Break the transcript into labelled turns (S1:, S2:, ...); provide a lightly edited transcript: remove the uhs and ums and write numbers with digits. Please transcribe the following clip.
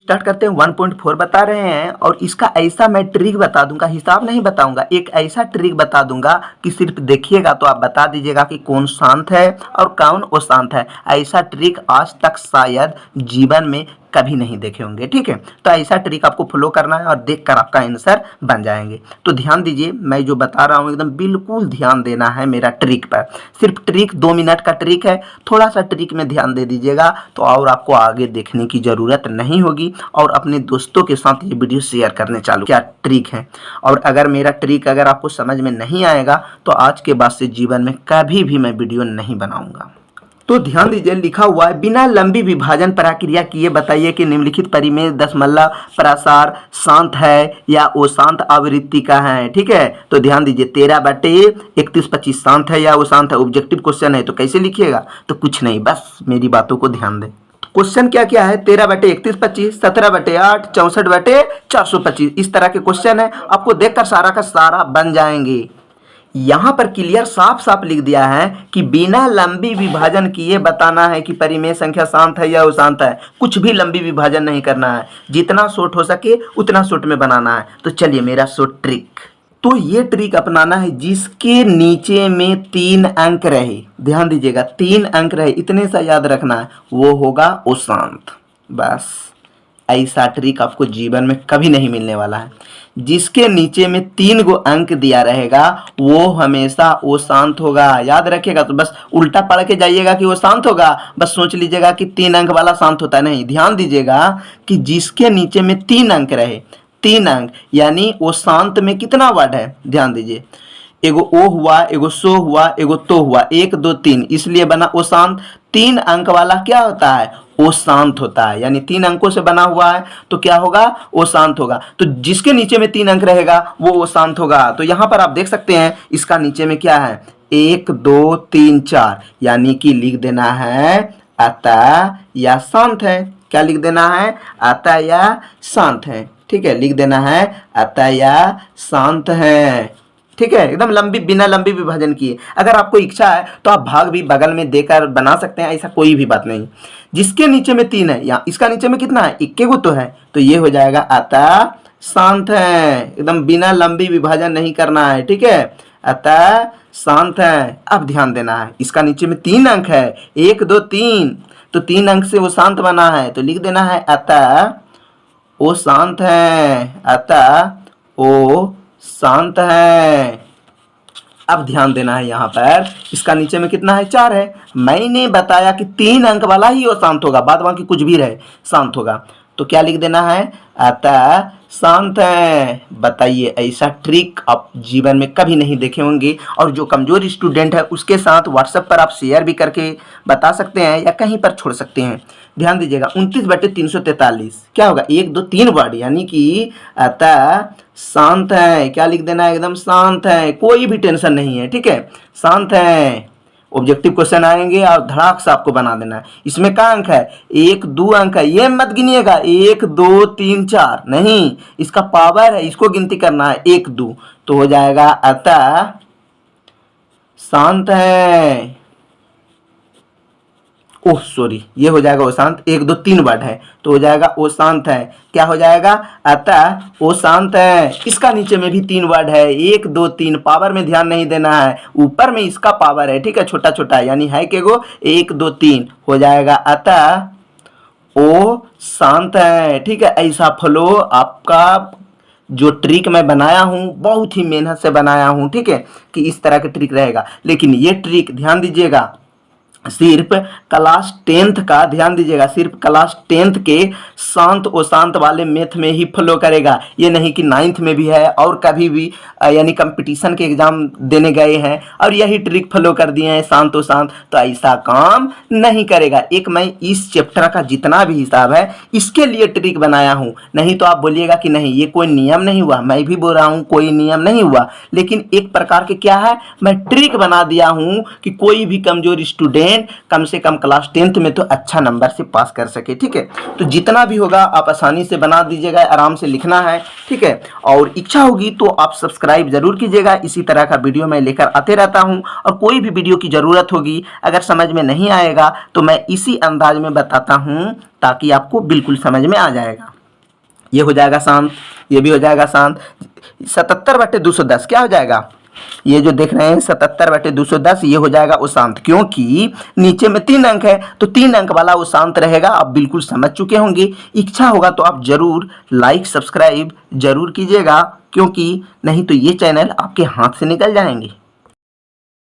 S1: Start करते हैं। 1.4 बता रहे हैं और इसका ऐसा मैं ट्रिक बता दूंगा, हिसाब नहीं बताऊंगा, एक ऐसा ट्रिक बता दूंगा कि सिर्फ देखिएगा तो आप बता दीजिएगा कि कौन शांत है और कौन अशांत है। ऐसा ट्रिक आज तक शायद जीवन में कभी नहीं देखे होंगे, ठीक है। तो ऐसा ट्रिक आपको फॉलो करना है और देखकर आपका आंसर बन जाएंगे। तो ध्यान दीजिए, मैं जो बता रहा हूँ एकदम बिल्कुल ध्यान देना है मेरा ट्रिक पर। सिर्फ ट्रिक 2 मिनट का ट्रिक है, थोड़ा सा ट्रिक में ध्यान दे दीजिएगा तो और आपको आगे देखने की ज़रूरत नहीं होगी। और अपने दोस्तों के साथ ये वीडियो शेयर करने चालू क्या ट्रिक है। और अगर मेरा ट्रिक अगर आपको समझ में नहीं आएगा तो आज के बाद से जीवन में कभी भी मैं वीडियो नहीं बनाऊंगा। तो ध्यान दीजिए, लिखा हुआ है बिना लंबी विभाजन प्रक्रिया किए बताइए कि निम्नलिखित परिमेय दशमलव प्रसार शांत है या अशांत आवृत्ति का है, ठीक है। तो ध्यान दीजिए 13/3125 शांत है या अशांत है, ऑब्जेक्टिव क्वेश्चन है। तो कैसे लिखिएगा, तो कुछ नहीं, बस मेरी बातों को ध्यान दें। क्वेश्चन क्या क्या है, 13/3125, 17/8, 64/425, इस तरह के क्वेश्चन है। आपको देखकर सारा का सारा बन जाएंगे। यहाँ पर क्लियर साफ साफ लिख दिया है कि बिना लंबी विभाजन किए बताना है कि परिमेय संख्या शांत है या अशांत है। कुछ भी लंबी विभाजन नहीं करना है, जितना शॉर्ट हो सके उतना शॉर्ट में बनाना है। तो चलिए मेरा शॉर्ट ट्रिक, तो ये ट्रिक अपनाना है जिसके नीचे में 3 अंक रहे। ध्यान दीजिएगा 3 अंक रहे, इतने सा याद रखना है, वो होगा अशांत। बस ऐसा ट्रिक आपको जीवन में कभी नहीं मिलने वाला है। जिसके नीचे में 3 गो अंक दिया रहेगा वो हमेशा अशांत होगा। याद रखिएगा, तो बस उल्टा पढ़ के जाइएगा कि वो शांत होगा, बस सोच लीजिएगा कि 3 अंक वाला शांत होता नहीं। ध्यान दीजिएगा कि जिसके नीचे में 3 अंक रहे, 3 अंक यानी वो शांत में कितना वर्ड है, ध्यान दीजिए, एगो ओ हुआ, एगो सो हुआ, एगो तो हुआ, 1 2 3, इसलिए बना अशांत। 3 अंक वाला क्या होता है, वो शांत होता है, यानी 3 अंकों से बना हुआ है तो क्या होगा, वो शांत होगा। तो जिसके नीचे में 3 अंक रहेगा वो शांत होगा। तो यहाँ पर आप देख सकते हैं इसका नीचे में क्या है, 1 2 3 4, यानी कि लिख देना है अतः या शांत है। क्या लिख देना है, अतः या शांत है, ठीक है। लिख देना है अतः या शांत है, ठीक है। एकदम लंबी, बिना लंबी विभाजन किए। अगर आपको इच्छा है तो आप भाग भी बगल में देकर बना सकते हैं, ऐसा कोई भी बात नहीं। जिसके नीचे में 3 है, या इसका नीचे में कितना है, 21 तो है, तो ये हो जाएगा अतः शांत है। एकदम बिना लंबी विभाजन नहीं करना है, ठीक है। अतः शांत है। अब ध्यान देना है, इसका नीचे में 3 अंक है, 1 2 3, तो 3 अंक से वो शांत बना है, तो लिख देना है अतः वो शांत है, अतः वो शांत है। अब ध्यान देना है यहाँ पर, इसका नीचे में कितना है, 4 है। मैंने बताया कि 3 अंक वाला ही वो शांत होगा, बाद बाकी कुछ भी रहे शांत होगा। तो क्या लिख देना है, अतः शांत है। बताइए, ऐसा ट्रिक आप जीवन में कभी नहीं देखे होंगे। और जो कमजोर स्टूडेंट है उसके साथ व्हाट्सएप पर आप शेयर भी करके बता सकते हैं या कहीं पर छोड़ सकते हैं। ध्यान दीजिएगा 29/343 क्या होगा, 1 2 3 वर्ड, यानी कि अतः शांत है। क्या लिख देना है, एकदम शांत है, कोई भी टेंशन नहीं है, ठीक है, शांत है। ऑब्जेक्टिव क्वेश्चन आएंगे और धड़ाक से आपको बना देना है। इसमें क्या अंक है, 1 2 अंक है, ये मत गिनिएगा 1 2 3 4 नहीं, इसका पावर है, इसको गिनती करना है 1 2, तो हो जाएगा अतः शांत है। ओह सॉरी, ये हो जाएगा अशांत, 1 2 3 वर्ड है तो हो जाएगा अशांत है। क्या हो जाएगा, अतः अशांत है। इसका नीचे में भी 3 वर्ड है, 1 2 3, पावर में ध्यान नहीं देना है, ऊपर में इसका पावर है, ठीक है, छोटा छोटा, यानी है के गो 1 2 3, हो जाएगा अतः ओ शांत है, ठीक है। ऐसा फॉलो आपका जो ट्रिक मैं बनाया हूँ बहुत ही मेहनत से बनाया हूँ, ठीक है, कि इस तरह का ट्रिक रहेगा। लेकिन ये ट्रिक ध्यान दीजिएगा सिर्फ क्लास 10th का, ध्यान दीजिएगा सिर्फ क्लास 10th के शांत अशांत वाले मैथ में ही फॉलो करेगा। ये नहीं कि 9th में भी है और कभी भी यानी कंपटीशन के एग्जाम देने गए हैं और यही ट्रिक फॉलो कर दिए हैं शांत अशांत, तो ऐसा काम नहीं करेगा। एक मैं इस चैप्टर का जितना भी हिसाब है इसके लिए ट्रिक बनाया हूँ, नहीं तो आप बोलिएगा कि नहीं ये कोई नियम नहीं हुआ। मैं भी बोल रहा हूँ कोई नियम नहीं हुआ, लेकिन एक प्रकार के क्या है, मैं ट्रिक बना दिया हूँ कि कोई भी कमजोर स्टूडेंट कम से कम क्लास 10th में तो अच्छा नंबर से पास कर सके, ठीक है। तो जितना भी होगा आप आसानी से बना दीजिएगा, आराम से लिखना है, ठीक है। और इच्छा होगी तो आप सब्सक्राइब जरूर कीजिएगा, इसी तरह का वीडियो मैं लेकर आते रहता हूं। और कोई भी वीडियो की जरूरत होगी, अगर समझ में नहीं आएगा तो मैं इसी अंदाज में बताता हूं ताकि आपको बिल्कुल समझ में आ जाएगा। ये हो जाएगा शांत, ये भी हो जाएगा शांत। 77/210 क्या हो जाएगा? ये जो देख रहे हैं 77/210 ये हो जाएगा अशांत, क्योंकि नीचे में 3 अंक है तो 3 अंक वाला वो शांत रहेगा। आप बिल्कुल समझ चुके होंगे। इच्छा होगा तो आप जरूर लाइक सब्सक्राइब जरूर कीजिएगा, क्योंकि नहीं तो ये चैनल आपके हाथ से निकल जाएंगे।